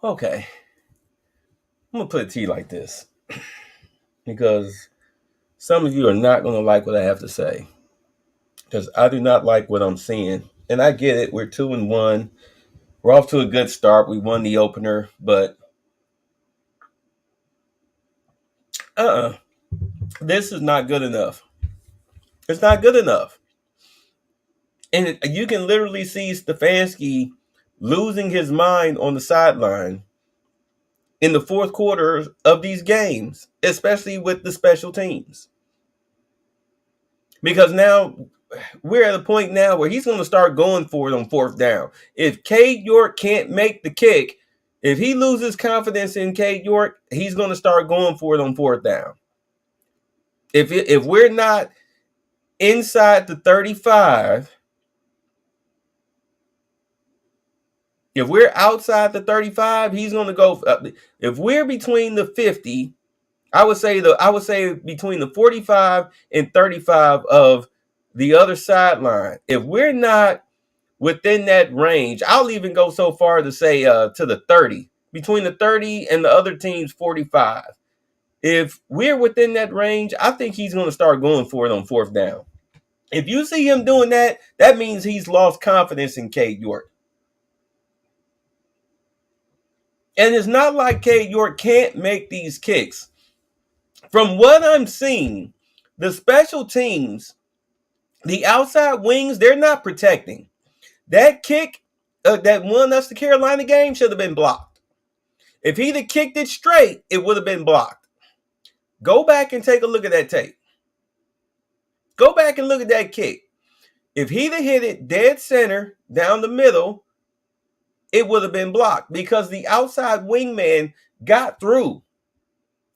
Okay, I'm gonna put it to you like this because some of you are not gonna like what I have to say because I do not like what I'm seeing, and I get it. We're 2-1. We're off to a good start. We won the opener, but this is not good enough. It's not good enough, and you can literally see Stefanski losing his mind on the sideline in the fourth quarter of these games, especially with the special teams. Because now we're at a point now where he's going to start going for it on fourth down. If Cade York can't make the kick, if he loses confidence in Cade York, he's going to start going for it on fourth down. If we're not inside the 35, if we're outside the 35, he's going to go. If we're between the 50, I would say between the 45 and 35 of the other sideline. If we're not within that range, I'll even go so far to say to the 30, between the 30 and the other team's 45. If we're within that range, I think he's going to start going for it on fourth down. If you see him doing that, that means he's lost confidence in Cade York. And it's not like Cade York can't make these kicks. From what I'm seeing, the special teams, the outside wings, they're not protecting. That kick that won us the Carolina game should have been blocked. If he'd have kicked it straight, it would have been blocked. Go back and take a look at that tape. Go back and look at that kick. If he'd have hit it dead center down the middle, it would have been blocked because the outside wingman got through.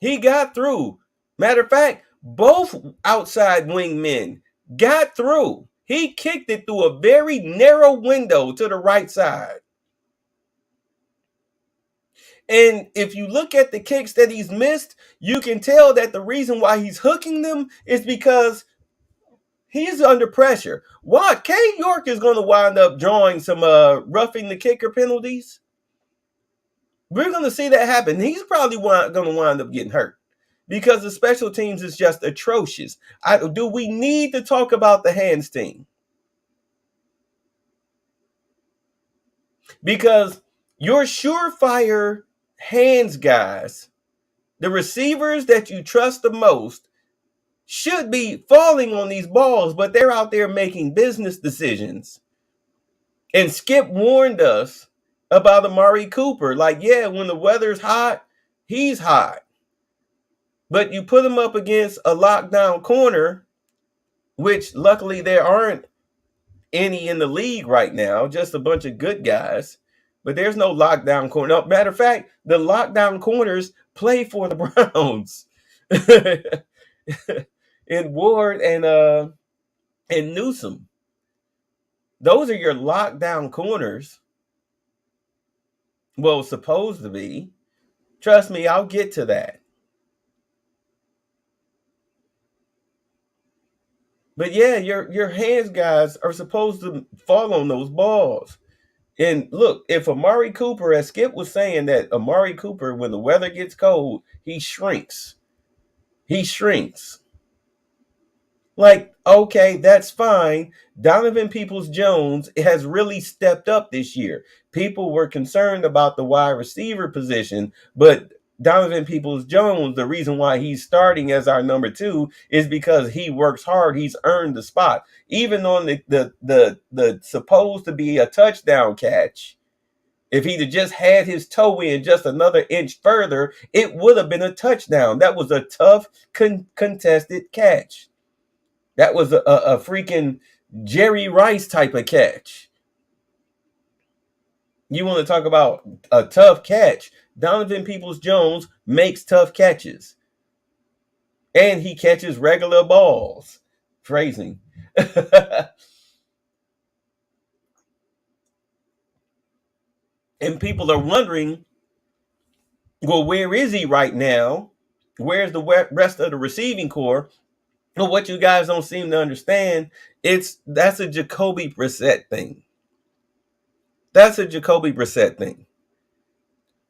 He got through. Matter of fact, both outside wingmen got through. He kicked it through a very narrow window to the right side. And if you look at the kicks that he's missed, you can tell that the reason why he's hooking them is because he's under pressure. Why? Cade York is going to wind up drawing some roughing the kicker penalties. We're going to see that happen. He's probably going to wind up getting hurt because the special teams is just atrocious. Do we need to talk about the hands team? Because your surefire hands guys, the receivers that you trust the most, should be falling on these balls, but they're out there making business decisions. And Skip warned us about Amari Cooper. Like, yeah, when the weather's hot, he's hot. But you put him up against a lockdown corner, which luckily there aren't any in the league right now, just a bunch of good guys. But there's no lockdown corner. No, matter of fact, the lockdown corners play for the Browns. And Ward and Newsome. Those are your lockdown corners. Well, supposed to be. Trust me, I'll get to that. But yeah, your hands guys are supposed to fall on those balls. And look, if Amari Cooper, as Skip was saying, that Amari Cooper, when the weather gets cold, he shrinks. He shrinks. Like, okay, that's fine. Donovan Peoples-Jones has really stepped up this year. People were concerned about the wide receiver position, but Donovan Peoples-Jones, the reason why he's starting as our number 2 is because he works hard. He's earned the spot. Even on the supposed to be a touchdown catch, if he'd have just had his toe in just another inch further, it would have been a touchdown. That was a tough contested catch. That was a freaking Jerry Rice type of catch. You want to talk about a tough catch? Donovan Peoples-Jones makes tough catches. And he catches regular balls. Phrasing. And people are wondering, well, where is he right now? Where's the rest of the receiving core? Well, what you guys don't seem to understand, that's a Jacoby Brissett thing. That's a Jacoby Brissett thing.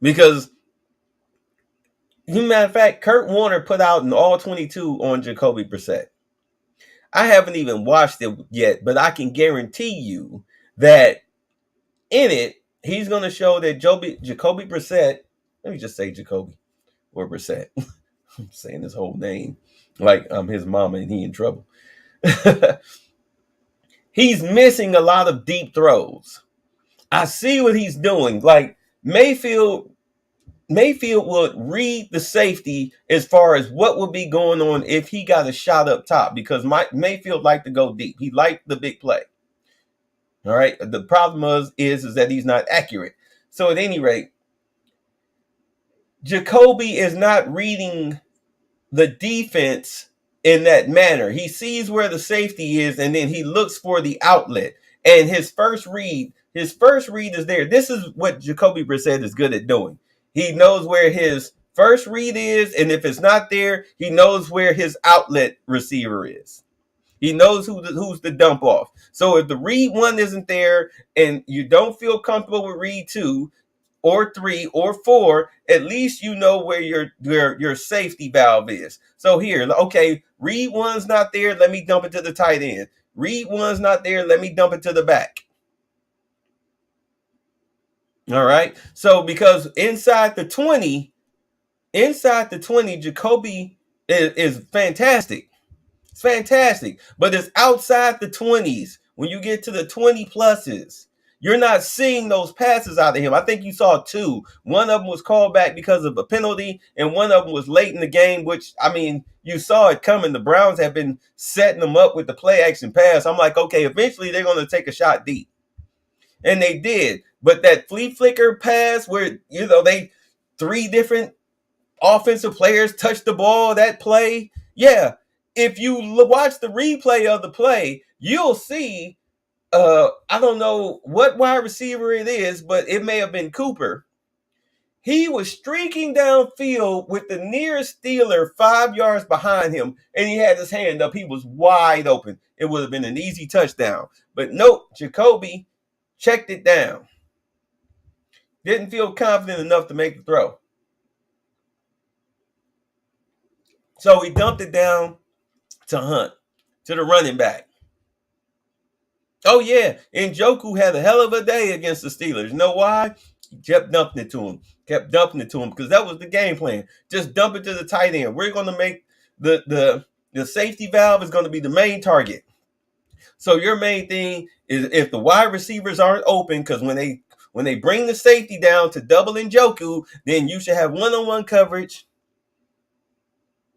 Because, matter of fact, Kurt Warner put out an all 22 on Jacoby Brissett. I haven't even watched it yet, but I can guarantee you that in it, he's going to show that Jacoby Brissett, let me just say Jacoby or Brissett. I'm saying his whole name like I'm his mama and he in trouble. He's missing a lot of deep throws. I see what he's doing. Like Mayfield would read the safety as far as what would be going on if he got a shot up top, because Mayfield liked to go deep. He liked the big play. All right. The problem is that he's not accurate. So at any rate, Jacoby is not reading the defense in that manner. He sees where the safety is, and then he looks for the outlet. And his first read is there. This is what Jacoby Brissett is good at doing. He knows where his first read is, and if it's not there, he knows where his outlet receiver is. He knows who's the dump off. So if the read 1 isn't there and you don't feel comfortable with read 2 or 3 or 4, at least you know where your safety valve is. So here, okay, read 1's not there, let me dump it to the tight end. Read 1's not there, let me dump it to the back. All right. So because inside the 20, Jacoby is fantastic. It's fantastic. But it's outside the 20s. When you get to the 20 pluses, you're not seeing those passes out of him. I think you saw 2. One of them was called back because of a penalty, and one of them was late in the game, which, I mean, you saw it coming. The Browns have been setting them up with the play action pass. I'm like, okay, eventually they're going to take a shot deep. And they did. But that flea flicker pass where, they 3 different offensive players touched the ball, that play, yeah. If you watch the replay of the play, you'll see, I don't know what wide receiver it is, but it may have been Cooper. He was streaking downfield with the nearest Steeler 5 yards behind him, and he had his hand up. He was wide open. It would have been an easy touchdown. But nope, Jacoby checked it down. Didn't feel confident enough to make the throw. So he dumped it down to Hunt, to the running back. Oh, yeah. Njoku had a hell of a day against the Steelers. You know why? He kept dumping it to him. Because that was the game plan. Just dump it to the tight end. We're going to make the safety valve is going to be the main target. So your main thing is if the wide receivers aren't open, because when they bring the safety down to double Njoku, then you should have one-on-one coverage.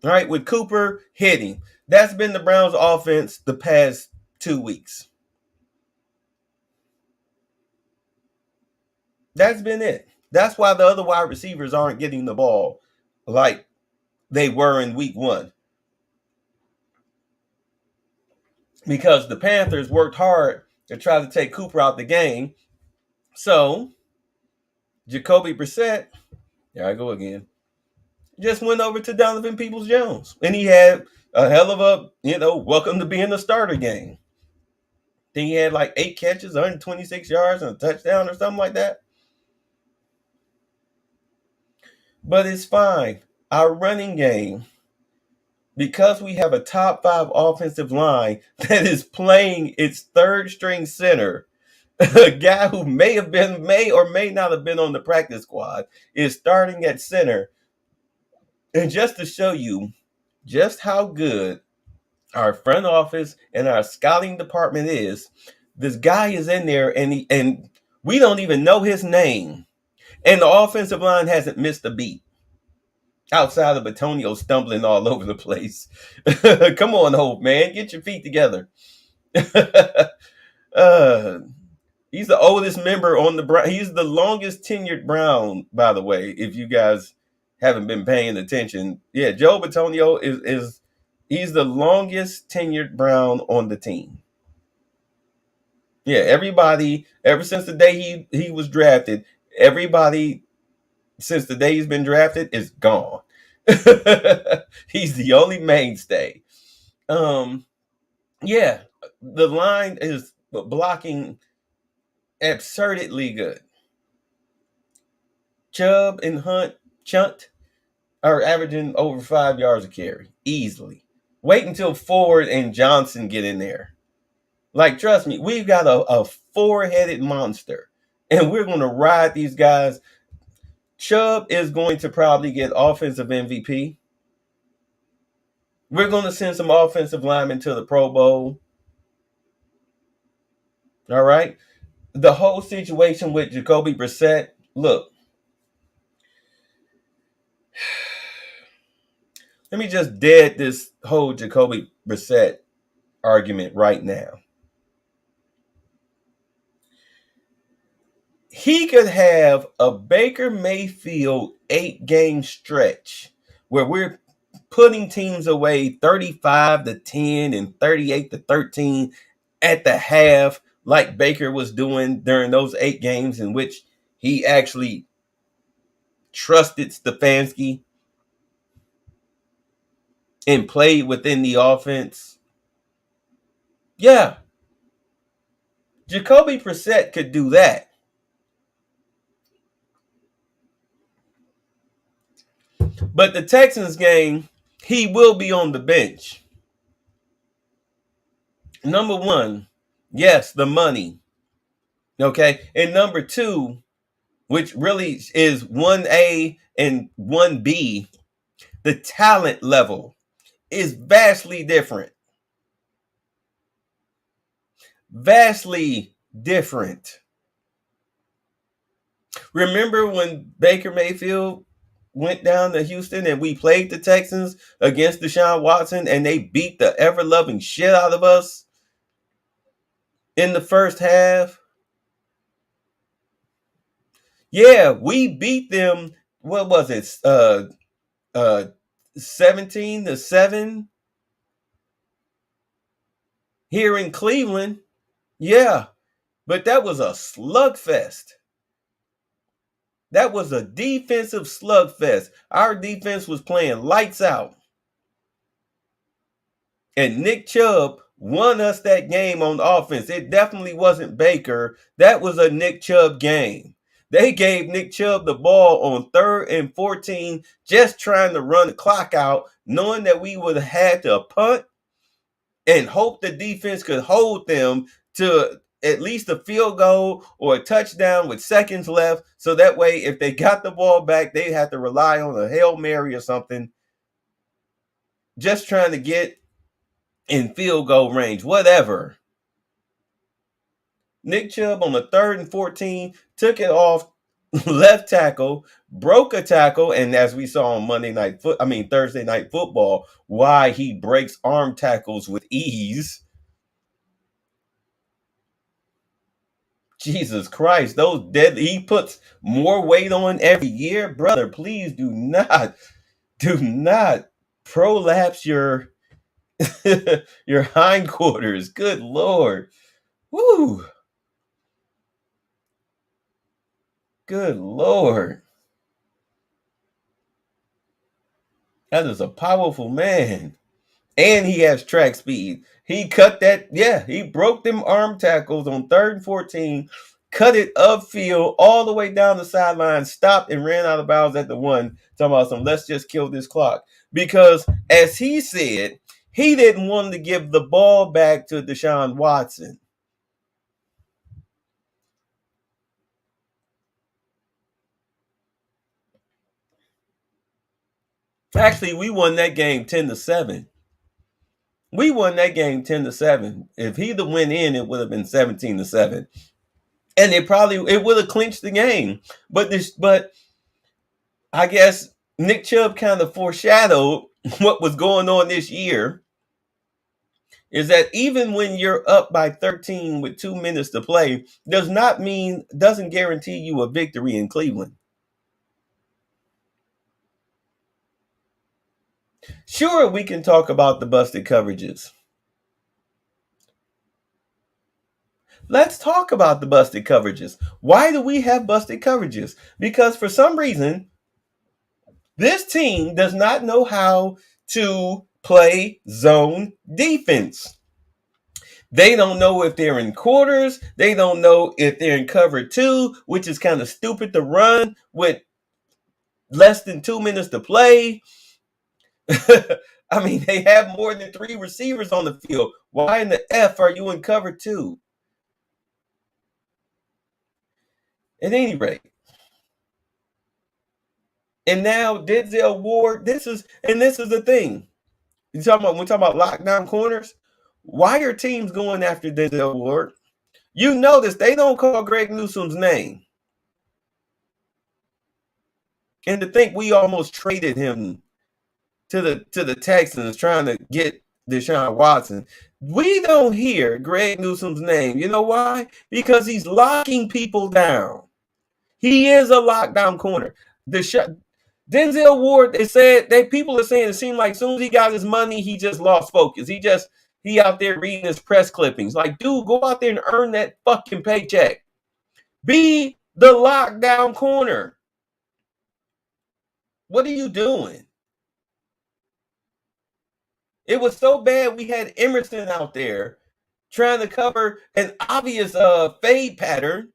All right, with Cooper hitting. That's been the Browns' offense the past 2 weeks. That's been it. That's why the other wide receivers aren't getting the ball like they were in week 1. Because the Panthers worked hard to try to take Cooper out the game. So, Jacoby Brissett, there I go again, just went over to Donovan Peoples-Jones. And he had a hell of a, welcome to being a starter game. I think he had like 8 catches, 126 yards, and a touchdown or something like that. But it's fine. Our running game, because we have a top 5 offensive line that is playing its third string center, a guy who may or may not have been on the practice squad, is starting at center. And just to show you just how good our front office and our scouting department is, this guy is in there and we don't even know his name. And the offensive line hasn't missed a beat. Outside of Antonio stumbling all over the place. Come on, Hope, man. Get your feet together. He's the oldest member on the Brown. He's the longest tenured Brown, by the way, if you guys haven't been paying attention. Yeah, Joe Bitonio is he's the longest tenured Brown on the team. Yeah, everybody, ever since the day he was drafted, everybody since the day he's been drafted is gone. He's the only mainstay. Yeah, the line is blocking absurdly good. Chubb and Chunt are averaging over 5 yards a carry easily. Wait until Ford and Johnson get in there. Like, trust me, we've got a four-headed monster, and we're going to ride these guys. Chubb is going to probably get offensive MVP. We're going to send some offensive linemen to the Pro Bowl. All right. The whole situation with Jacoby Brissett, look, let me just dead this whole Jacoby Brissett argument right now. He could have a Baker Mayfield 8-game stretch where we're putting teams away 35-10 and 38-13 at the half, like Baker was doing during those 8 games in which he actually trusted Stefanski and played within the offense. Yeah, Jacoby Brissett could do that. But the Texans game, he will be on the bench. Number one, yes, the money. Okay. And number two, which really is 1A and 1B, the talent level is vastly different. Vastly different. Remember when Baker Mayfield went down to Houston and we played the Texans against Deshaun Watson and they beat the ever-loving shit out of us in the first half? Yeah, we beat them. What was it? 17-7 here in Cleveland. Yeah, but that was a slugfest. That was a defensive slugfest. Our defense was playing lights out. And Nick Chubb won us that game on offense. It definitely wasn't Baker. That was a Nick Chubb game. They gave Nick Chubb the ball on 3rd and 14, just trying to run the clock out, knowing that we would have had to punt and hope the defense could hold them to at least a field goal or a touchdown with seconds left. So that way, if they got the ball back, they had to rely on a Hail Mary or something, just trying to get in field goal range, whatever. Nick Chubb on the 3rd and 14 took it off left tackle, broke a tackle, and as we saw on Thursday night football, why he breaks arm tackles with ease. Jesus Christ, he puts more weight on every year, brother. Please do not prolapse your your hindquarters. Good Lord. Woo. Good Lord. That is a powerful man. And he has track speed. He cut that, he broke them arm tackles on 3rd and 14, cut it upfield all the way down the sideline, stopped and ran out of bounds at the 1, talking about some, let's just kill this clock. Because as he said, he didn't want to give the ball back to Deshaun Watson. Actually, we won that game 10-7. We won that game 10-7. If he'd have went in, it would have been 17-7. And it would have clinched the game. But I guess Nick Chubb kind of foreshadowed what was going on this year. Is that even when you're up by 13 with 2 minutes to play, doesn't guarantee you a victory in Cleveland. Sure, we can talk about the busted coverages. Let's talk about the busted coverages. Why do we have busted coverages? Because for some reason, this team does not know how to play zone defense. They don't know if they're in quarters. They don't know if they're in cover 2, which is kind of stupid to run with less than 2 minutes to play. I mean, they have more than 3 receivers on the field. Why in the F are you in cover 2? At any rate. And now Denzel Ward, this is the thing. We're talking about lockdown corners. Why are teams going after Denzel Ward? You notice they don't call Greg Newsome's name. And to think we almost traded him to the Texans trying to get Deshaun Watson. We don't hear Greg Newsome's name. You know why? Because he's locking people down. He is a lockdown corner. Denzel Ward, people are saying it seemed like as soon as he got his money, he just lost focus. He out there reading his press clippings. Like, dude, go out there and earn that fucking paycheck. Be the lockdown corner. What are you doing? It was so bad we had Emerson out there trying to cover an obvious fade pattern.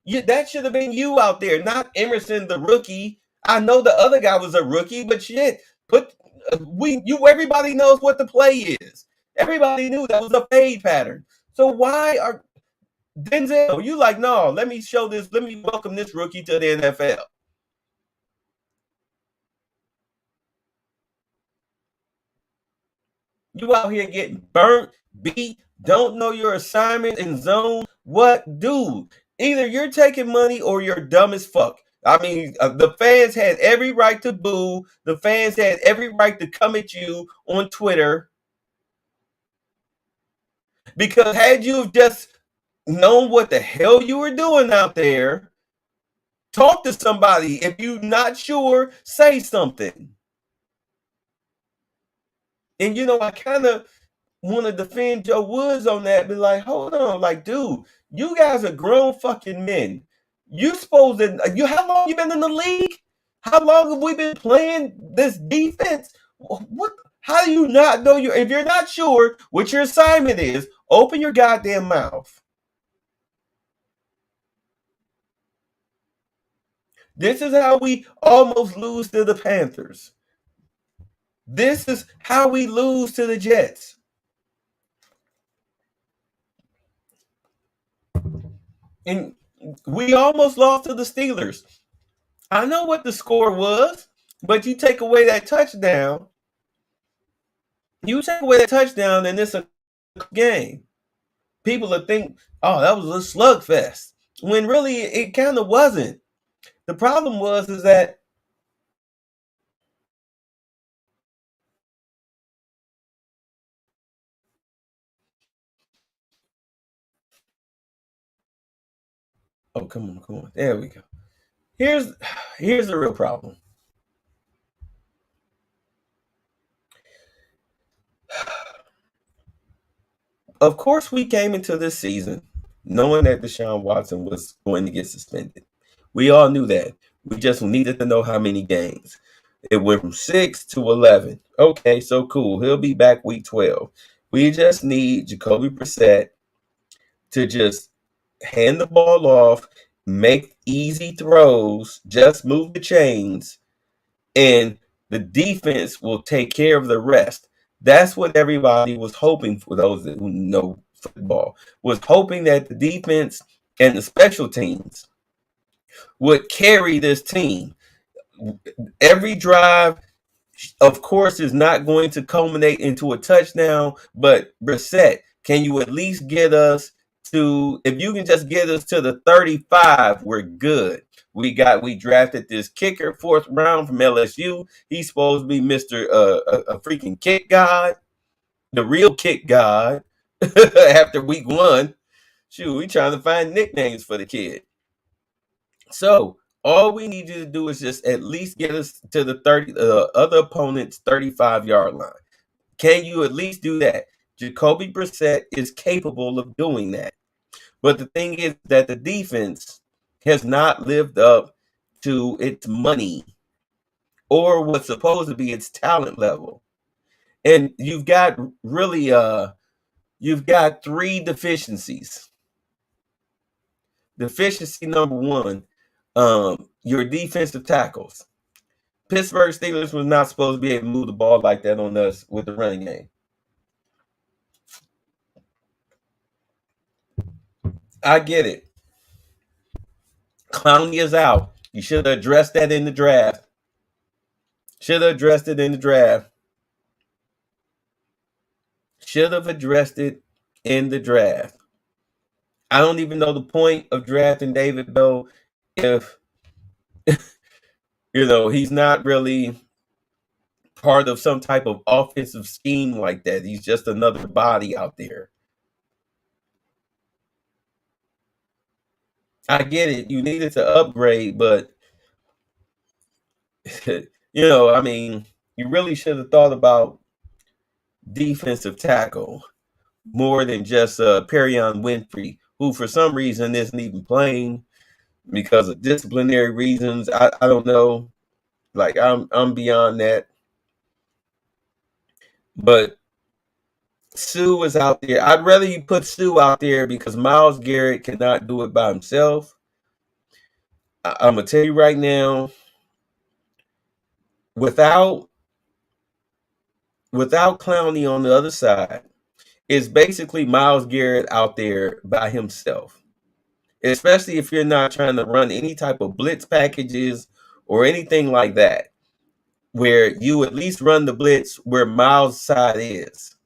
That should have been you out there, not Emerson, the rookie. I know the other guy was a rookie, but shit, everybody knows what the play is. Everybody knew that was a fade pattern. So why are Denzel? You like, no, let me welcome this rookie to the NFL. You out here getting burnt, beat, don't know your assignment in zone. What, dude? Either you're taking money or you're dumb as fuck. I mean, the fans had every right to boo. The fans had every right to come at you on Twitter. Because had you just known what the hell you were doing out there, talk to somebody. If you're not sure, say something. And I kind of want to defend Joe Woods on that, be like, hold on, like, dude, you guys are grown fucking men. You supposed to, how long you been in the league? How long have we been playing this defense? What? How do you not know if you're not sure what your assignment is, open your goddamn mouth. This is how we almost lose to the Panthers. This is how we lose to the Jets. And we almost lost to the Steelers. I know what the score was, but you take away that touchdown. And it's a game. People will think, oh, that was a slugfest. When really it kind of wasn't. The problem is that oh, come on. There we go. Here's the real problem. Of course, we came into this season knowing that Deshaun Watson was going to get suspended. We all knew that. We just needed to know how many games. It went from 6 to 11. Okay, so cool. He'll be back week 12. We just need Jacoby Brissett to just hand the ball off, make easy throws, just move the chains, and the defense will take care of the rest. That's what everybody was hoping for. Those who know football was hoping that the defense and the special teams would carry this team. Every drive, of course, is not going to culminate into a touchdown, but Brissett, can you at least get us to, if you can just get us to the 35, we're good. We drafted this kicker, 4th round from LSU. He's supposed to be Mr. A freaking kick god, the real kick god. After week 1, shoot, we trying to find nicknames for the kid. So all we need you to do is just at least get us to the other opponent's 35-yard line. Can you at least do that? Jacoby Brissett is capable of doing that. But the thing is that the defense has not lived up to its money or what's supposed to be its talent level. And you've got 3 deficiencies. Deficiency number 1, your defensive tackles. Pittsburgh Steelers was not supposed to be able to move the ball like that on us with the running game. I get it. Clowney is out. You should have addressed that in the draft. Should have addressed it in the draft. Should have addressed it in the draft. I don't even know the point of drafting David Bell if he's not really part of some type of offensive scheme like that. He's just another body out there. I get it. You needed to upgrade, but I mean, you really should have thought about defensive tackle more than just Perion Winfrey, who for some reason isn't even playing because of disciplinary reasons. I don't know. Like I'm beyond that. But Sue is out there. I'd rather you put Sue out there because Myles Garrett cannot do it by himself. I'm gonna tell you right now, without Clowney on the other side, it's basically Myles Garrett out there by himself. Especially if you're not trying to run any type of blitz packages or anything like that, where you at least run the blitz where Myles' side is.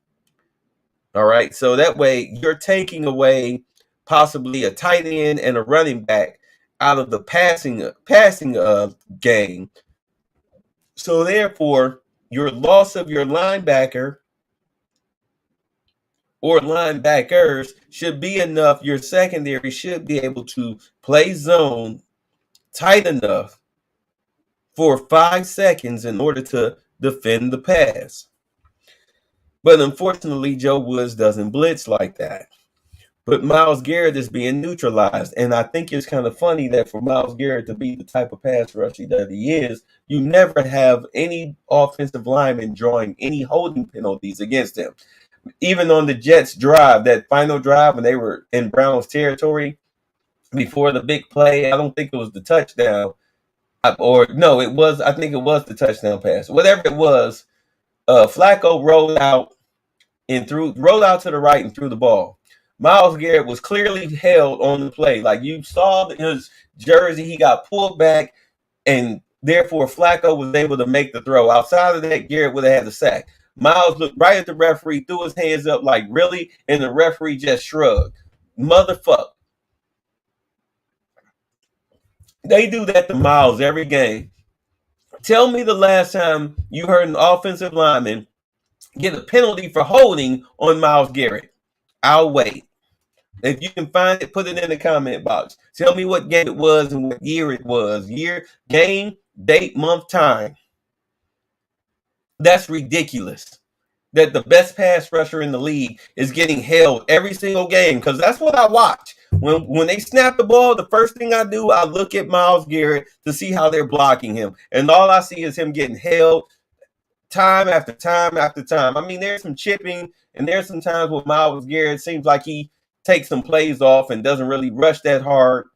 All right, so that way you're taking away possibly a tight end and a running back out of the passing game. So therefore, your loss of your linebacker or linebackers should be enough. Your secondary should be able to play zone tight enough for 5 seconds in order to defend the pass. But unfortunately, Joe Woods doesn't blitz like that. But Myles Garrett is being neutralized. And I think it's kind of funny that for Myles Garrett to be the type of pass rusher that he is, you never have any offensive lineman drawing any holding penalties against him. Even on the Jets drive, that final drive when they were in Browns territory before the big play, I don't think it was the touchdown. Or no, it was. I think it was the touchdown pass. Whatever it was, Flacco rolled out to the right and threw the ball. Myles Garrett was clearly held on the play. Like you saw his jersey, he got pulled back, and therefore Flacco was able to make the throw. Outside of that, Garrett would have had the sack. Myles looked right at the referee, threw his hands up like, really? And the referee just shrugged. Motherfucker. They do that to Myles every game. Tell me the last time you heard an offensive lineman get a penalty for holding on Myles Garrett. I'll wait. If you can find it, put it in the comment box. Tell me what game it was and what year it was. Year, game, date, month, time. That's ridiculous. That the best pass rusher in the league is getting held every single game, because that's what I watch. When they snap the ball, the first thing I do, I look at Myles Garrett to see how they're blocking him. And all I see is him getting held time after time after time. I mean, there's some chipping, and there's some times where Myles Garrett seems like he takes some plays off and doesn't really rush that hard.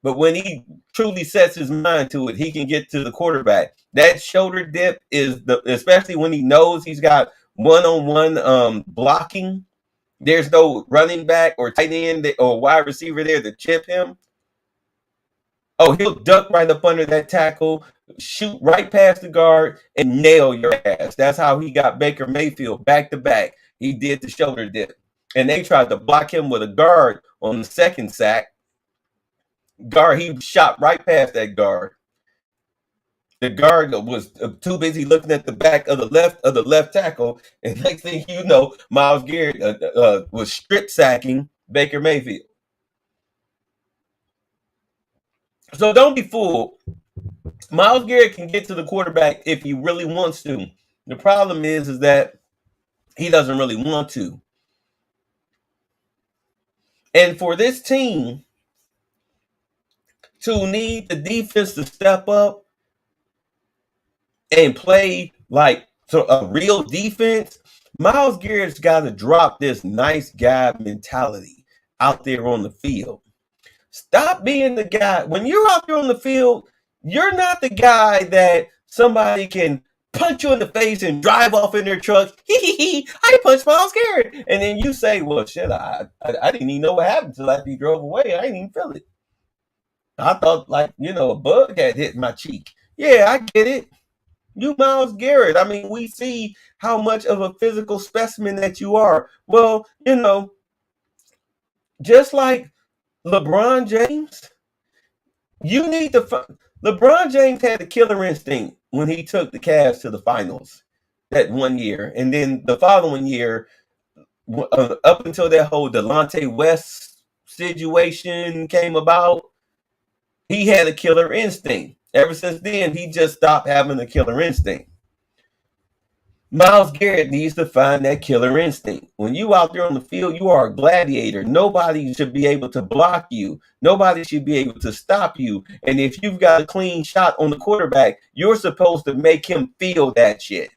But when he truly sets his mind to it, he can get to the quarterback. That shoulder dip is especially when he knows he's got one-on-one blocking. There's no running back or tight end or wide receiver there to chip him. Oh, he'll duck right up under that tackle, shoot right past the guard, and nail your ass. That's how he got Baker Mayfield back to back. He did the shoulder dip. And they tried to block him with a guard on the second sack. He shot right past that guard. The guard was too busy looking at the back of the left tackle, and next thing you know, Myles Garrett was strip sacking Baker Mayfield. So don't be fooled. Myles Garrett can get to the quarterback if he really wants to. The problem is that he doesn't really want to. And for this team to need the defense to step up and play like a real defense, Myles Garrett's got to drop this nice guy mentality out there on the field. Stop being the guy. When you're out there on the field, you're not the guy that somebody can punch you in the face and drive off in their truck. I punched Myles Garrett. And then you say, well, shit, I didn't even know what happened until after he drove away. I didn't even feel it. I thought, like, a bug had hit my cheek. Yeah, I get it. You Myles Garrett. I mean, we see how much of a physical specimen that you are. Well, just like LeBron James, you need to. LeBron James had the killer instinct when he took the Cavs to the finals that one year, and then the following year, up until that whole Delonte West situation came about, he had a killer instinct. Ever since then, he just stopped having a killer instinct. Myles Garrett needs to find that killer instinct. When you out there on the field, you are a gladiator. Nobody should be able to block you. Nobody should be able to stop you. And if you've got a clean shot on the quarterback, you're supposed to make him feel that shit.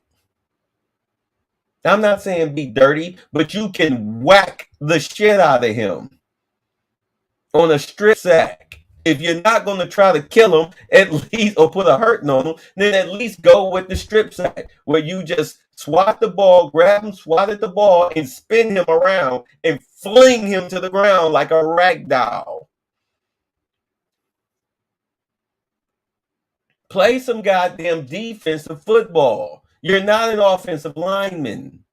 I'm not saying be dirty, but you can whack the shit out of him on a strip sack. If you're not going to try to kill him, at least, or put a hurting on him, then at least go with the strip sack, where you just swat the ball, grab him, swat at the ball, and spin him around and fling him to the ground like a rag doll. Play some goddamn defensive football. You're not an offensive lineman.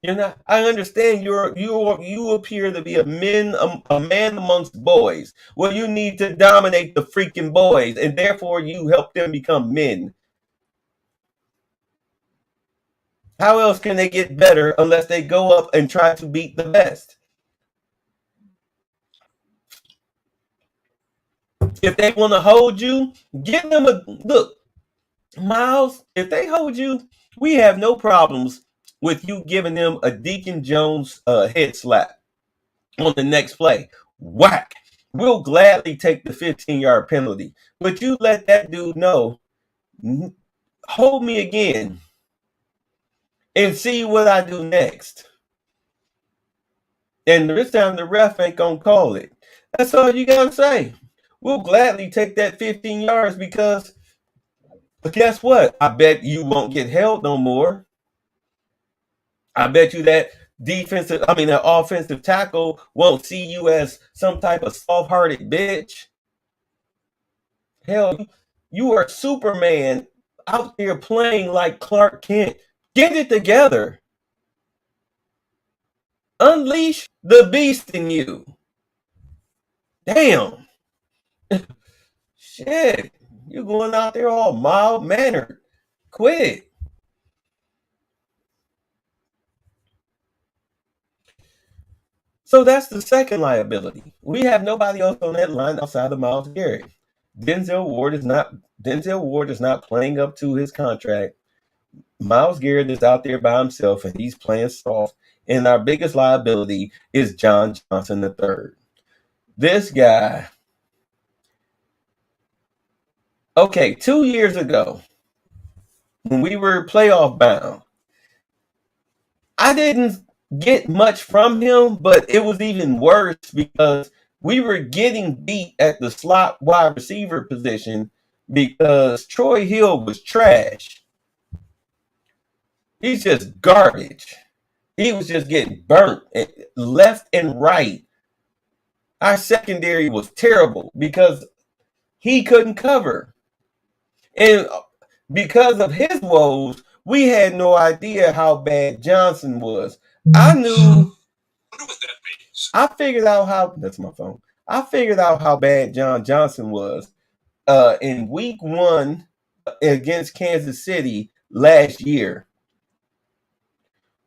You're not. I understand you appear to be a man amongst boys. Well, you need to dominate the freaking boys, and therefore you help them become men. How else can they get better unless they go up and try to beat the best? If they want to hold you, give them a look. Myles, if they hold you, we have no problems with you giving them a Deacon Jones head slap on the next play. Whack. We'll gladly take the 15-yard penalty. But you let that dude know, hold me again and see what I do next. And this time the ref ain't going to call it. That's all you got to say. We'll gladly take that 15 yards because guess what? I bet you won't get held no more. I bet you that that offensive tackle won't see you as some type of soft-hearted bitch. Hell, you are Superman out there playing like Clark Kent. Get it together. Unleash the beast in you. Damn. Shit. You're going out there all mild-mannered. Quit it. So that's the second liability. We have nobody else on that line outside of Myles Garrett. Denzel Ward is not playing up to his contract. Myles Garrett is out there by himself and he's playing soft. And our biggest liability is John Johnson III. This guy. Okay, 2 years ago, when we were playoff bound, I didn't get much from him, but it was even worse because we were getting beat at the slot wide receiver position because Troy Hill was trash. He's just garbage. He was just getting burnt left and right. Our secondary was terrible because he couldn't cover. And because of his woes, we had no idea how bad Johnson was. I knew. I figured out how. That's my phone. I figured out how bad John Johnson was in week 1 against Kansas City last year,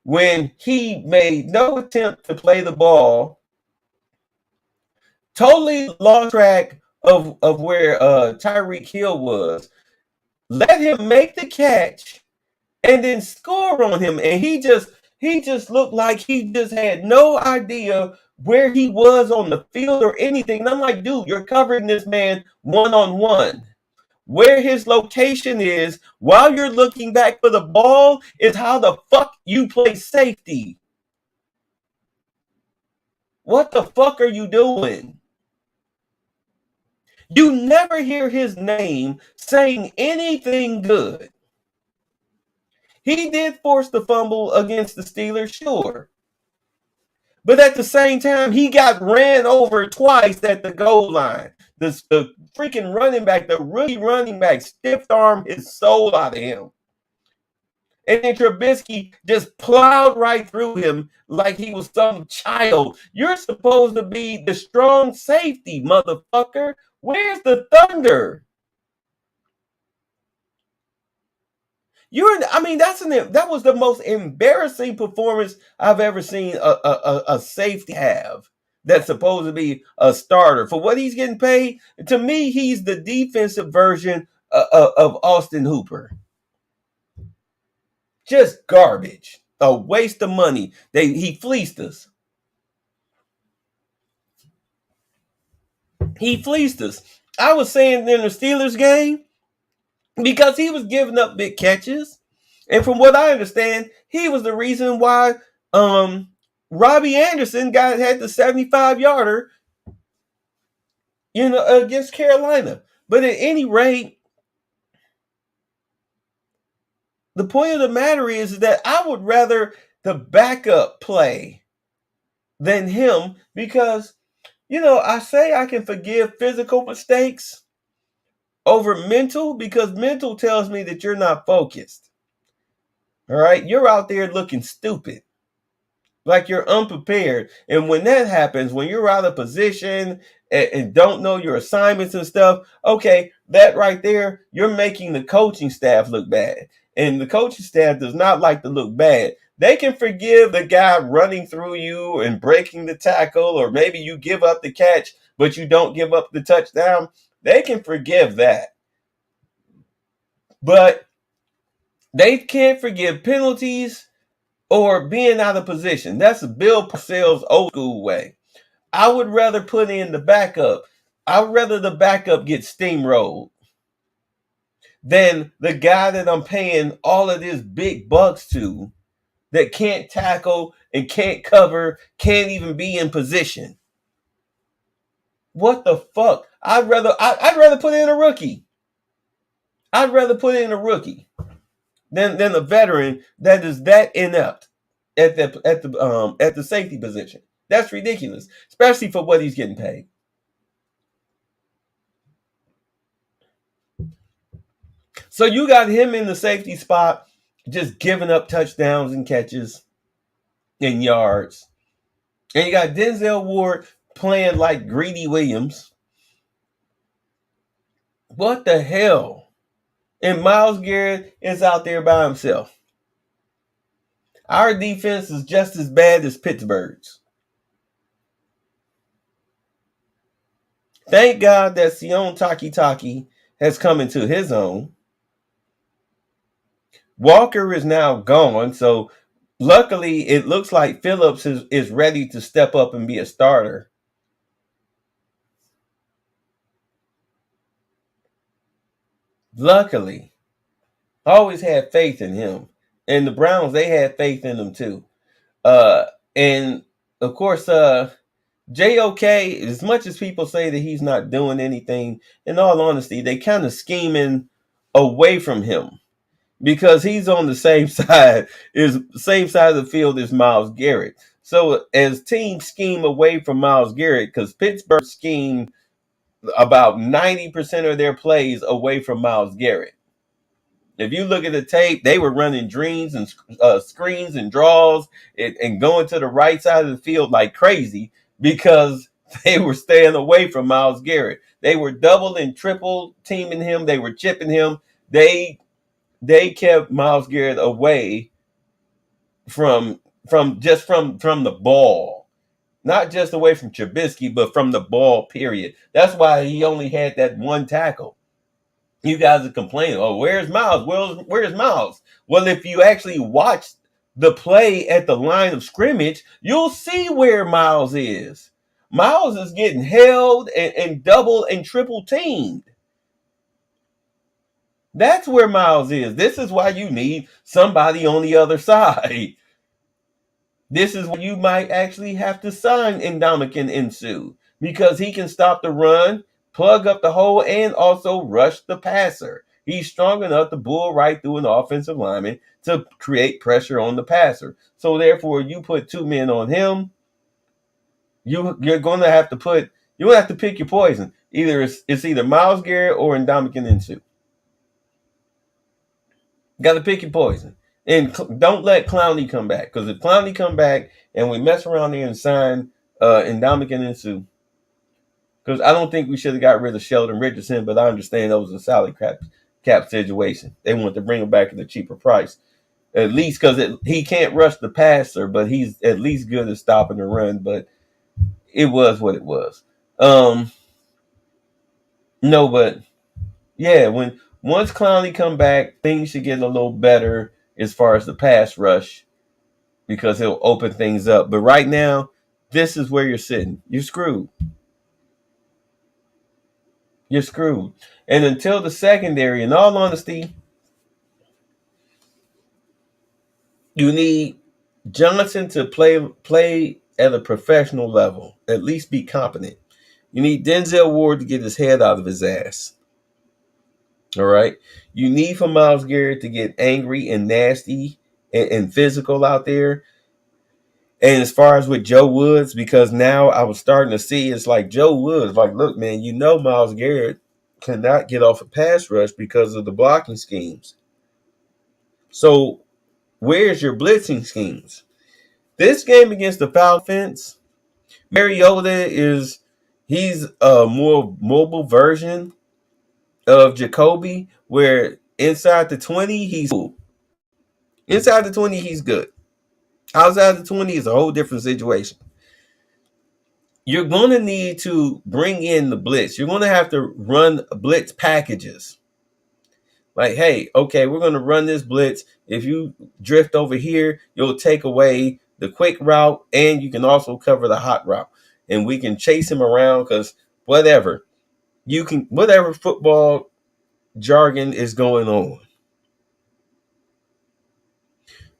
when he made no attempt to play the ball, totally lost track of where Tyreek Hill was, let him make the catch, and then score on him. And he just looked like he just had no idea where he was on the field or anything. And I'm like, dude, you're covering this man one-on-one. Where his location is while you're looking back for the ball is how the fuck you play safety. What the fuck are you doing? You never hear his name saying anything good. He did force the fumble against the Steelers, sure. But at the same time, he got ran over twice at the goal line. The freaking running back, the rookie running back, stiff armed his soul out of him. And then Trubisky just plowed right through him like he was some child. You're supposed to be the strong safety, motherfucker. Where's the thunder? That was the most embarrassing performance I've ever seen a safety have. That's supposed to be a starter for what he's getting paid. To me, he's the defensive version of Austin Hooper. Just garbage, a waste of money. He fleeced us. He fleeced us. I was saying in the Steelers game because he was giving up big catches. And from what I understand, he was the reason why Robbie Anderson had the 75-yarder, against Carolina. But at any rate, the point of the matter is that I would rather the backup play than him because, I say I can forgive physical mistakes over mental because mental tells me that you're not focused. All right, you're out there looking stupid, like you're unprepared. And when that happens, when you're out of position and don't know your assignments and stuff, okay, that right there, you're making the coaching staff look bad. And the coaching staff does not like to look bad. They can forgive the guy running through you and breaking the tackle, or maybe you give up the catch, but you don't give up the touchdown. They can forgive that. But they can't forgive penalties or being out of position. That's Bill Parcells' old school way. I would rather put in the backup. I'd rather the backup get steamrolled than the guy that I'm paying all of these big bucks to that can't tackle and can't cover, can't even be in position. What the fuck? I'd rather put in a rookie. I'd rather put in a rookie than a veteran that is that inept at the safety position. That's ridiculous, especially for what he's getting paid. So you got him in the safety spot, just giving up touchdowns and catches and yards. And you got Denzel Ward playing like Greedy Williams. What the hell? And Myles Garrett is out there by himself. Our defense is just as bad as Pittsburgh's. Thank God that Sione Takitaki has come into his own. Walker is now gone, so luckily it looks like Phillips is ready to step up and be a starter. Luckily. I always had faith in him. And the Browns, they had faith in him too. And of course, JOK, as much as people say that he's not doing anything, in all honesty, they kind of scheming away from him because he's on the same side of the field as Myles Garrett. So as teams scheme away from Myles Garrett, because Pittsburgh schemed about 90% of their plays away from Myles Garrett. If you look at the tape, they were running dreams and screens and draws and going to the right side of the field like crazy because they were staying away from Myles Garrett. They were double and triple teaming him. They were chipping him. They kept Myles Garrett away from the ball, not just away from Trubisky, but from the ball. Period. That's why he only had that one tackle. You guys are complaining, oh, where's Myles? Where's Myles? Well, if you actually watch the play at the line of scrimmage, you'll see where Myles is. Myles is getting held and double and triple teamed. That's where Myles is. This is why you need somebody on the other side. This is why you might actually have to sign Ndamukong Suh because he can stop the run, plug up the hole, and also rush the passer. He's strong enough to bull right through an offensive lineman to create pressure on the passer. So therefore, you put 2 men on him, you're going to have to pick your poison. Either it's either Myles Garrett or Ndamukong Suh. Got to pick your poison. And don't let Clowney come back. Because if Clowney come back and we mess around there and sign Ndamukong Suh, because I don't think we should have got rid of Sheldon Richardson, but I understand that was a salary cap situation. They wanted to bring him back at a cheaper price. At least because he can't rush the passer, but he's at least good at stopping the run. But it was what it was. No, but yeah, once Clowney come back, things should get a little better as far as the pass rush because he'll open things up. But right now, this is where you're sitting. You're screwed. You're screwed. And until the secondary, in all honesty, you need Johnson to play at a professional level, at least be competent. You need Denzel Ward to get his head out of his ass. All right. You need for Myles Garrett to get angry and nasty and physical out there. And as far as with Joe Woods, because now I was starting to see it's like Joe Woods, like, look, man, Myles Garrett cannot get off a pass rush because of the blocking schemes. So where's your blitzing schemes? This game against the Falcons, Mariota he's a more mobile version of Jacoby, where inside the 20, he's cool. Inside the 20, he's good. Outside the 20 is a whole different situation. You're going to need to bring in the blitz. You're going to have to run blitz packages. Like, hey, okay, we're going to run this blitz. If you drift over here, you'll take away the quick route, and you can also cover the hot route. And we can chase him around because whatever football jargon is going on.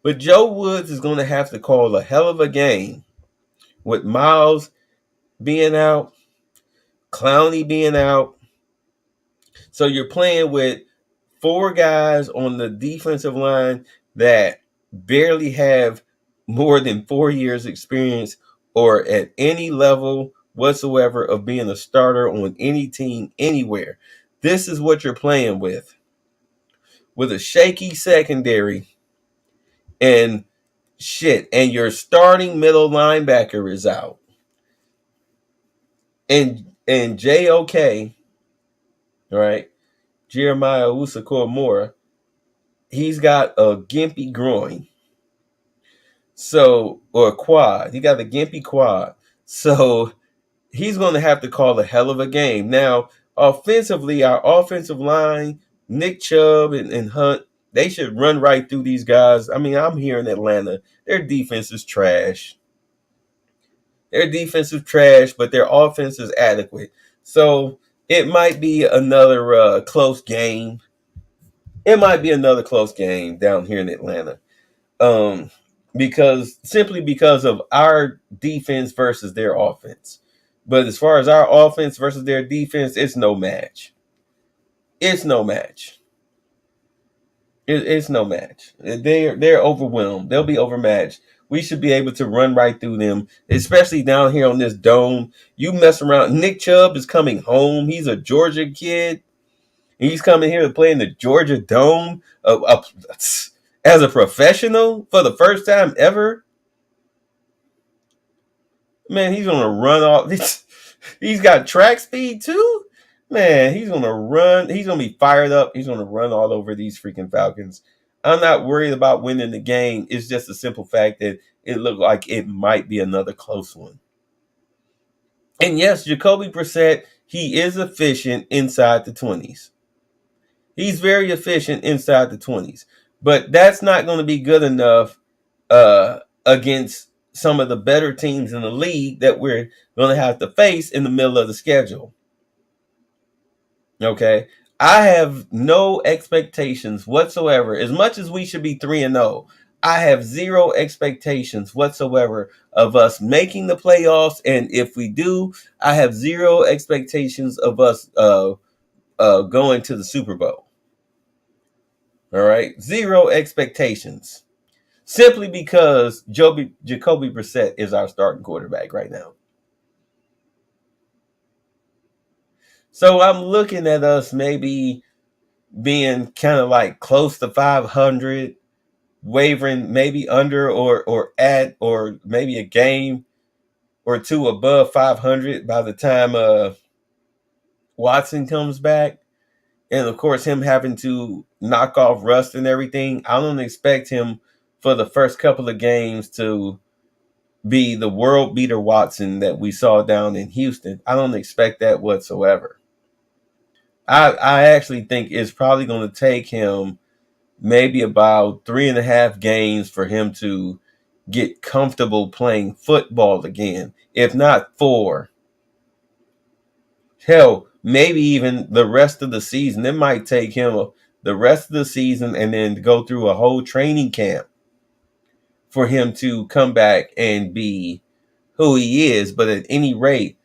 But Joe Woods is going to have to call a hell of a game with Myles being out, Clowney being out. So you're playing with 4 guys on the defensive line that barely have more than 4 years experience or at any level whatsoever of being a starter on any team anywhere. This is what you're playing with a shaky secondary and shit. And your starting middle linebacker is out. And JOK, right? Jeremiah Owusu-Koramoah, he's got a gimpy groin. So, or a quad. He got a gimpy quad. So he's going to have to call a hell of a game. Now, offensively, our offensive line, Nick Chubb and Hunt, they should run right through these guys. I mean, I'm here in Atlanta. Their defense is trash. Their defense is trash, but their offense is adequate. So it might be another close game. It might be another close game down here in Atlanta. Because of our defense versus their offense. But as far as our offense versus their defense, it's no match. It's no match. It's no match. They're overwhelmed. They'll be overmatched. We should be able to run right through them, especially down here on this dome. You mess around. Nick Chubb is coming home. He's a Georgia kid. He's coming here to play in the Georgia Dome as a professional for the first time ever. Man, he's going to run off. He's got track speed too. Man, he's going to run. He's going to be fired up. He's going to run all over these freaking Falcons. I'm not worried about winning the game. It's just a simple fact that it looked like it might be another close one. And yes, Jacoby Brissett, he is efficient inside the 20s. He's very efficient inside the 20s. But that's not going to be good enough against some of the better teams in the league that we're going to have to face in the middle of the schedule. Okay? I have no expectations whatsoever. As much as we should be 3-0, I have zero expectations whatsoever of us making the playoffs, and if we do, I have zero expectations of us going to the Super Bowl. All right, zero expectations, simply because Jacoby Brissett is our starting quarterback right now. So I'm looking at us maybe being kind of like close to 500, wavering maybe under or at, or maybe a game or two above 500 by the time Watson comes back. And of course, him having to knock off rust and everything. I don't expect him for the first couple of games to be the world beater Watson that we saw down in Houston. I don't expect that whatsoever. I actually think it's probably going to take him maybe about 3.5 games for him to get comfortable playing football again, if not 4. Hell, maybe even the rest of the season. It might take him the rest of the season and then go through a whole training camp for him to come back and be who he is. But at any rate,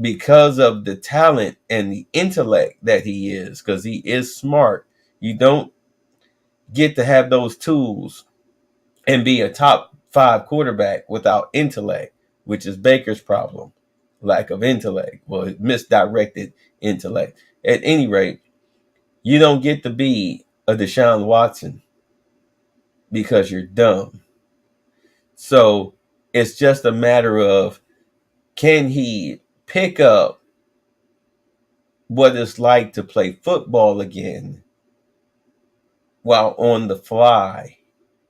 because of the talent and the intellect that he is, because he is smart, you don't get to have those tools and be a top 5 quarterback without intellect, which is Baker's problem. Lack of intellect. Well, misdirected intellect. At any rate, you don't get to be a Deshaun Watson because you're dumb. So it's just a matter of, can he pick up what it's like to play football again while on the fly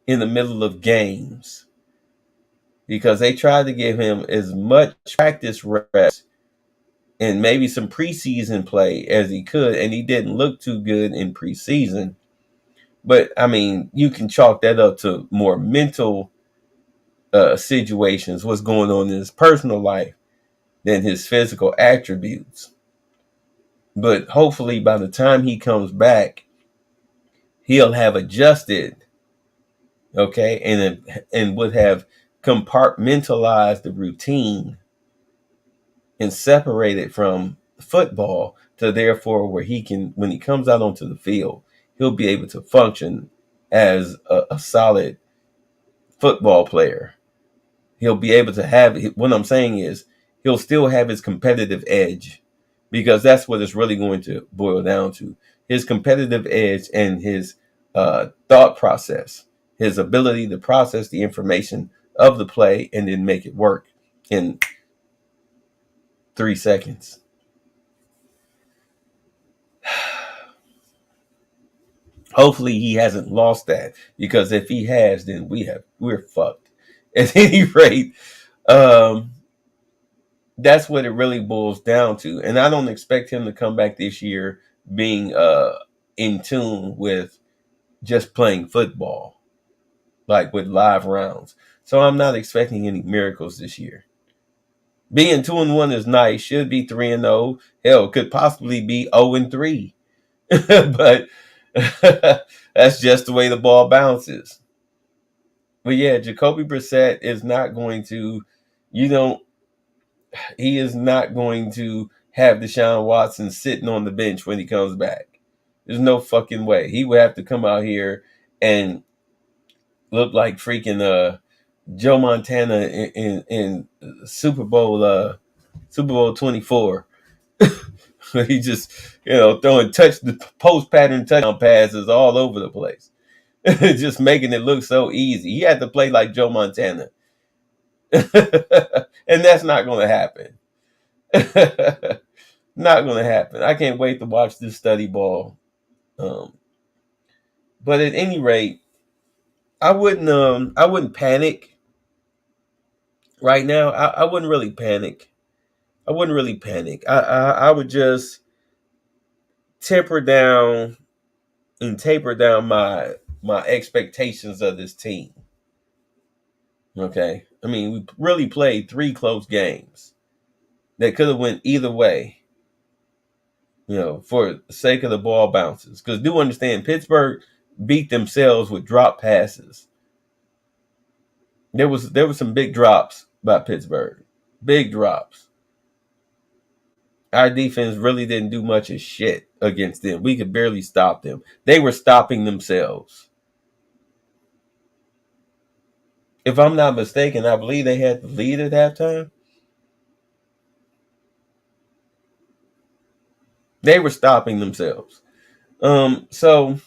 in the middle of games? Because they tried to give him as much practice reps and maybe some preseason play as he could, and he didn't look too good in preseason. But I mean, you can chalk that up to more mental situations, what's going on in his personal life, than his physical attributes. But hopefully, by the time he comes back, he'll have adjusted, okay, and would have compartmentalized the routine and separated from football, to therefore where he can, when he comes out onto the field, he'll be able to function as a solid football player. He'll be able to have, what I'm saying is, he'll still have his competitive edge, because that's what it's really going to boil down to: his competitive edge and his thought process, his ability to process the information of the play and then make it work in 3 seconds. Hopefully he hasn't lost that, because if he has, then we're fucked. At any rate, that's what it really boils down to. And I don't expect him to come back this year being in tune with just playing football, like with live rounds. So I'm not expecting any miracles this year. Being 2-1 is nice. Should be 3-0. Hell, could possibly be 0-3. But that's just the way the ball bounces. But yeah, Jacoby Brissett is not going to, he is not going to have Deshaun Watson sitting on the bench when he comes back. There's no fucking way. He would have to come out here and look like freaking Joe Montana in Super Bowl 24. He just, throwing the post pattern touchdown passes all over the place. Just making it look so easy. He had to play like Joe Montana. And that's not going to happen. Not going to happen. I can't wait to watch this study ball. But at any rate, I wouldn't panic right now. I wouldn't really panic. I would just taper down my expectations of this team. Okay, I mean, we really played 3 close games that could have went either way. For the sake of the ball bounces, because do understand, Pittsburgh beat themselves with drop passes. There was some big drops by Pittsburgh. Big drops. Our defense really didn't do much of shit against them. We could barely stop them. They were stopping themselves. If I'm not mistaken, I believe they had the lead at halftime. They were stopping themselves. So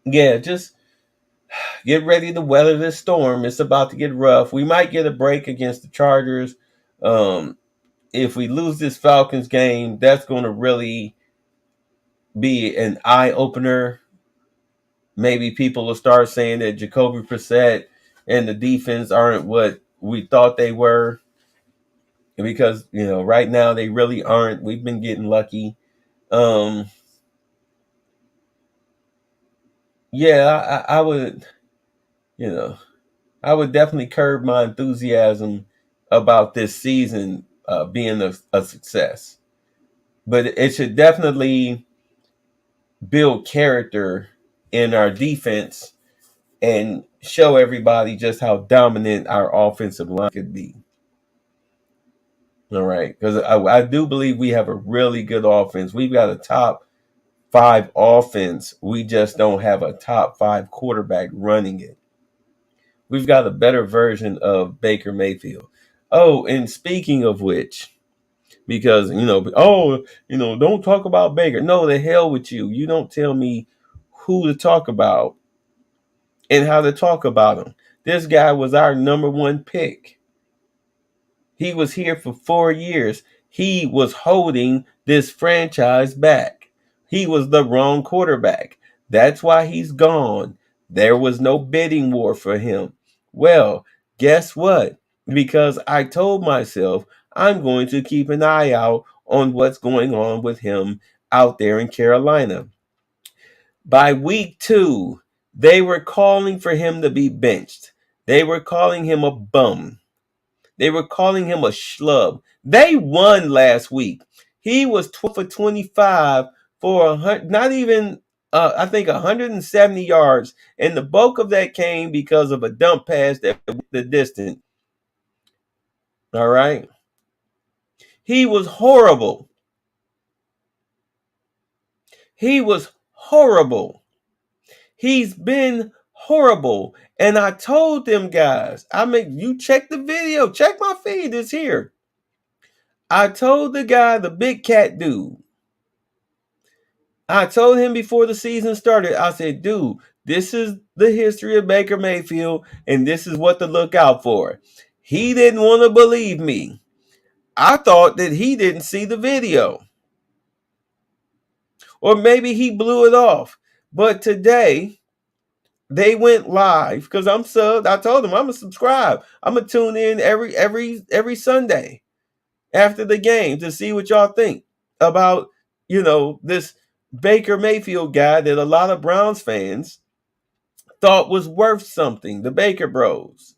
yeah, just get ready to weather this storm. It's about to get rough. We might get a break against the Chargers. Um, if we lose this Falcons game, that's going to really be an eye opener. Maybe people will start saying that Jacoby Brissett and the defense aren't what we thought they were, because right now they really aren't. We've been getting lucky. Um, yeah, I would, you know, I would definitely curb my enthusiasm about this season being a success, but it should definitely build character in our defense and show everybody just how dominant our offensive line could be. All right, because I do believe we have a really good offense. We've got a top five offense. We just don't have a top five quarterback running it. We've got a better version of Baker Mayfield. Oh, and speaking of which, because don't talk about Baker. No, the hell with you. You don't tell me who to talk about and how to talk about him. This guy was our number one pick. He was here for 4 years. He was holding this franchise back. He was the wrong quarterback. That's why he's gone. There was no bidding war for him. Well, guess what? Because I told myself I'm going to keep an eye out on what's going on with him out there in Carolina. By week 2, they were calling for him to be benched. They were calling him a bum. They were calling him a schlub. They won last week. He was 12 for 25 for not even, I think, 170 yards. And the bulk of that came because of a dump pass that went the distance. All right. He was horrible. He was horrible. He's been horrible. And I told them guys, you check the video, check my feed, it's here. I told the guy, the big cat dude, I told him before the season started, I said, dude, this is the history of Baker Mayfield, and this is what to look out for. He didn't want to believe me. I thought that he didn't see the video. Or maybe he blew it off. But today, they went live because I'm subbed. I told him I'm gonna subscribe. I'm gonna tune in every Sunday after the game to see what y'all think about this Baker Mayfield guy that a lot of Browns fans thought was worth something. The Baker Bros.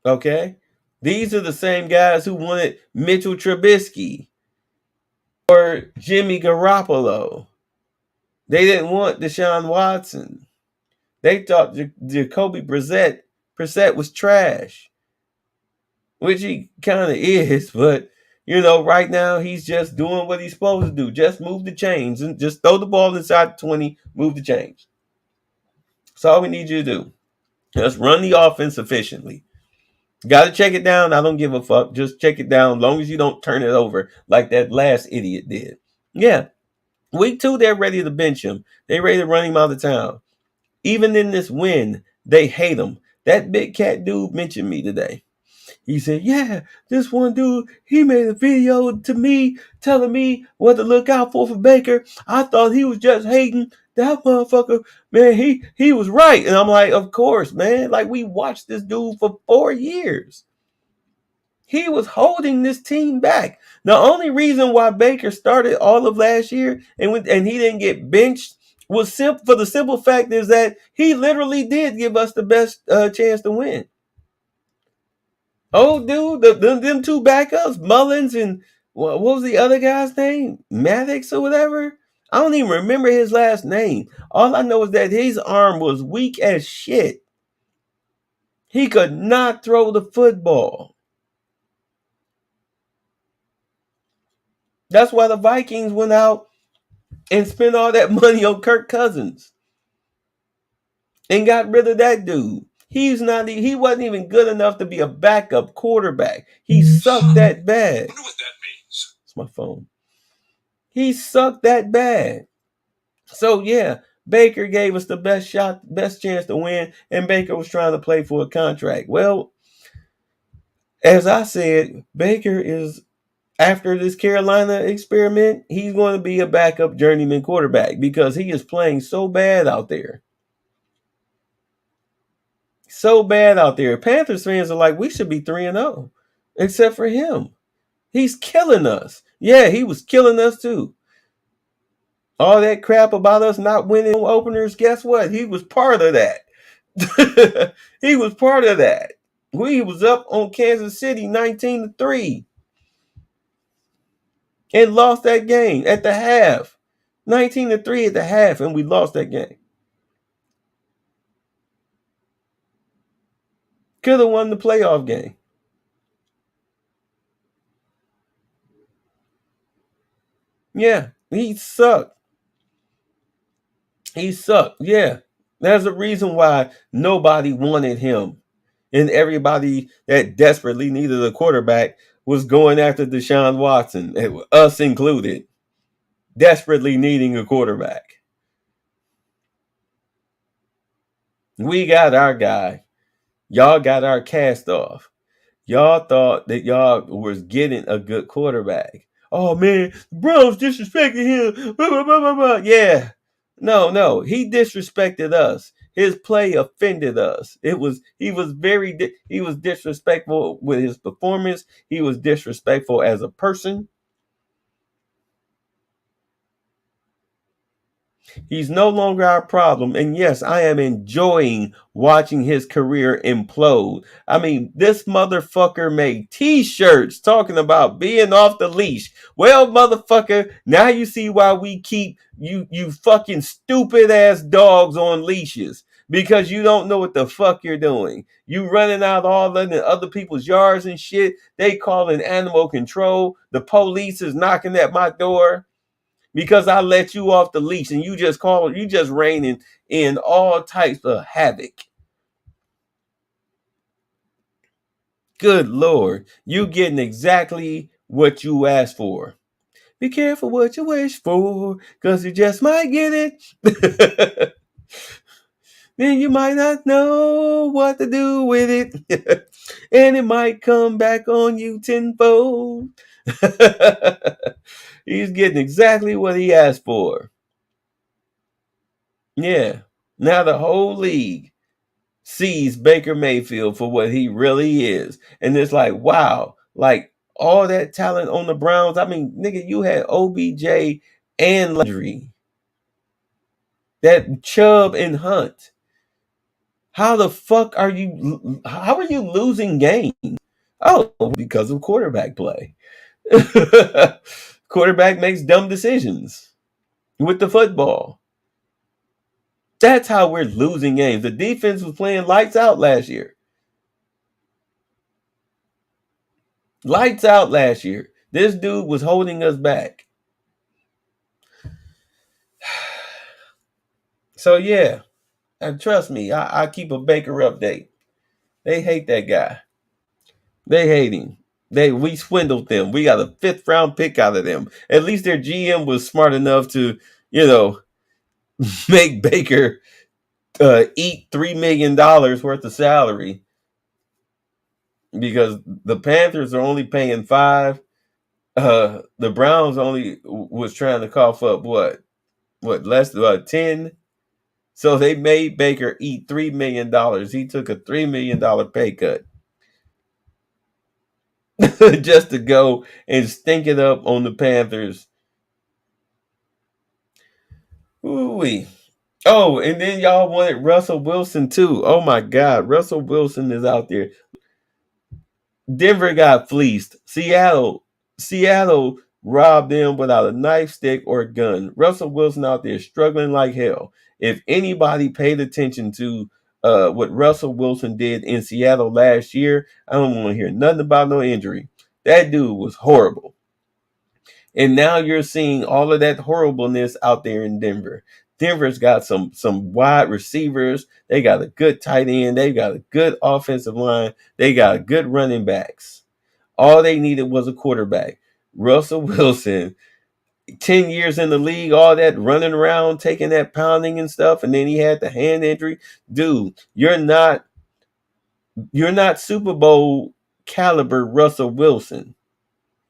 Okay, these are the same guys who wanted Mitchell Trubisky or Jimmy Garoppolo. They didn't want Deshaun Watson. They thought Jacoby Brissett was trash, which he kind of is, but right now he's just doing what he's supposed to do. Just move the chains and just throw the ball inside the 20, move the chains. That's all we need you to do. Just run the offense efficiently. Got to check it down. I don't give a fuck. Just check it down as long as you don't turn it over like that last idiot did. Yeah. Week 2, they're ready to bench him. They're ready to run him out of town. Even in this win, they hate him. That big cat dude mentioned me today. He said, yeah, this one dude, he made a video to me telling me what to look out for Baker. I thought he was just hating. That motherfucker, man, he was right. And I'm like, of course, man. Like, we watched this dude for 4 years. He was holding this team back. The only reason why Baker started all of last year and he didn't get benched was for the simple fact is that he literally did give us the best chance to win. Oh, dude, them two backups, Mullins and what was the other guy's name? Maddox or whatever? I don't even remember his last name. All I know is that his arm was weak as shit. He could not throw the football. That's why the Vikings went out and spent all that money on Kirk Cousins and got rid of that dude. He wasn't even good enough to be a backup quarterback. He sucked that bad. I wonder what that means. It's my phone. He sucked that bad. So yeah, Baker gave us the best chance to win, and Baker was trying to play for a contract. Well, as I said, Baker is, after this Carolina experiment, he's going to be a backup journeyman quarterback because he is playing so bad out there. So bad out there. Panthers fans are like, we should be 3-0, except for him. He's killing us. Yeah, he was killing us too. All that crap about us not winning openers, guess what? He was part of that. He was part of that. We was up on Kansas City 19-3 and lost that game at the half. 19-3 at the half, and we lost that game. Could have won the playoff game. Yeah, he sucked. He sucked. Yeah. There's a reason why nobody wanted him. And everybody that desperately needed a quarterback was going after Deshaun Watson, us included, desperately needing a quarterback. We got our guy. Y'all got our cast off. Y'all thought that y'all was getting a good quarterback. Oh man, the Browns disrespected him. Blah, blah, blah, blah, blah. Yeah. No. He disrespected us. His play offended us. He was disrespectful with his performance. He was disrespectful as a person. He's no longer our problem. And yes, I am enjoying watching his career implode. I mean, this motherfucker made t-shirts talking about being off the leash. Well, motherfucker, now you see why we keep you fucking stupid ass dogs on leashes. Because you don't know what the fuck you're doing. You running out all in other people's yards and shit. They calling animal control. The police is knocking at my door because I let you off the leash and you just raining in all types of havoc. Good Lord, you getting exactly what you asked for. Be careful what you wish for, because you just might get it. Then you might not know what to do with it. And it might come back on you tenfold. He's getting exactly what he asked for. Yeah. Now the whole league sees Baker Mayfield for what he really is. And it's like, wow, like all that talent on the Browns. I mean, nigga, you had OBJ and Landry. That Chubb and Hunt. How the fuck how are you losing games? Oh, because of quarterback play. Quarterback makes dumb decisions with the football. That's how we're losing games. The defense was playing lights out last year. Lights out last year. This dude was holding us back. So yeah, and trust me, I keep a Baker update. They hate that guy. They hate him. We swindled them. We got a 5th round pick out of them. At least their GM was smart enough to, make Baker eat $3 million worth of salary, because the Panthers are only paying 5. The Browns only was trying to cough up what less than 10. So they made Baker eat $3 million. He took a $3 million pay cut just to go and stink it up on the Panthers. Ooh-wee. Oh, and then y'all wanted Russell Wilson too. Oh my God, Russell Wilson is out there. Denver got fleeced. Seattle robbed them without a knife, stick, or a gun. Russell Wilson out there struggling like hell. If anybody paid attention to what Russell Wilson did in Seattle last year, I don't want to hear nothing about no injury. That dude was horrible. And now you're seeing all of that horribleness out there in Denver. Denver's got some wide receivers. They got a good tight end. They got a good offensive line. They got good running backs. All they needed was a quarterback. Russell Wilson, 10 years in the league, all that running around, taking that pounding and stuff, and then he had the hand injury. Dude, you're not Super Bowl caliber Russell Wilson.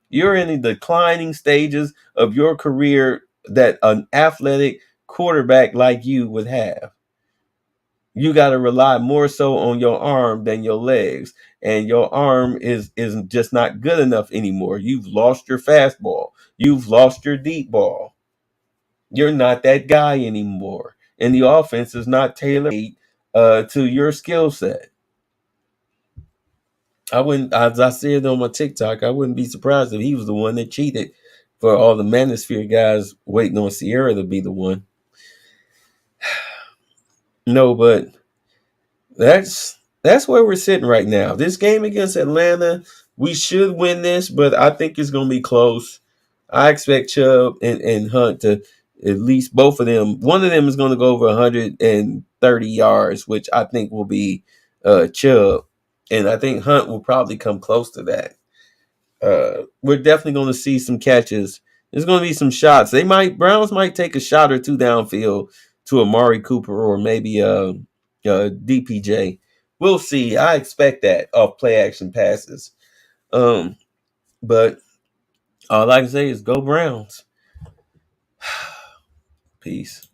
You're in the declining stages of your career that an athletic quarterback like you would have. You got to rely more so on your arm than your legs, and your arm is just not good enough anymore. You've lost your fastball. You've lost your deep ball. You're not that guy anymore, and the offense is not tailored to your skill set. I wouldn't, as I said on my TikTok, I wouldn't be surprised if he was the one that cheated for all the Manosphere guys waiting on Sierra to be the one. No, but that's where we're sitting right now. This game against Atlanta, we should win this, but I think it's going to be close. I expect Chubb and Hunt to at least both of them. One of them is going to go over 130 yards, which I think will be Chubb, and I think Hunt will probably come close to that. We're definitely going to see some catches. There's going to be some shots. Browns might take a shot or two downfield to Amari Cooper or maybe DPJ. We'll see. I expect that off play action passes. But all I can say is go Browns. Peace.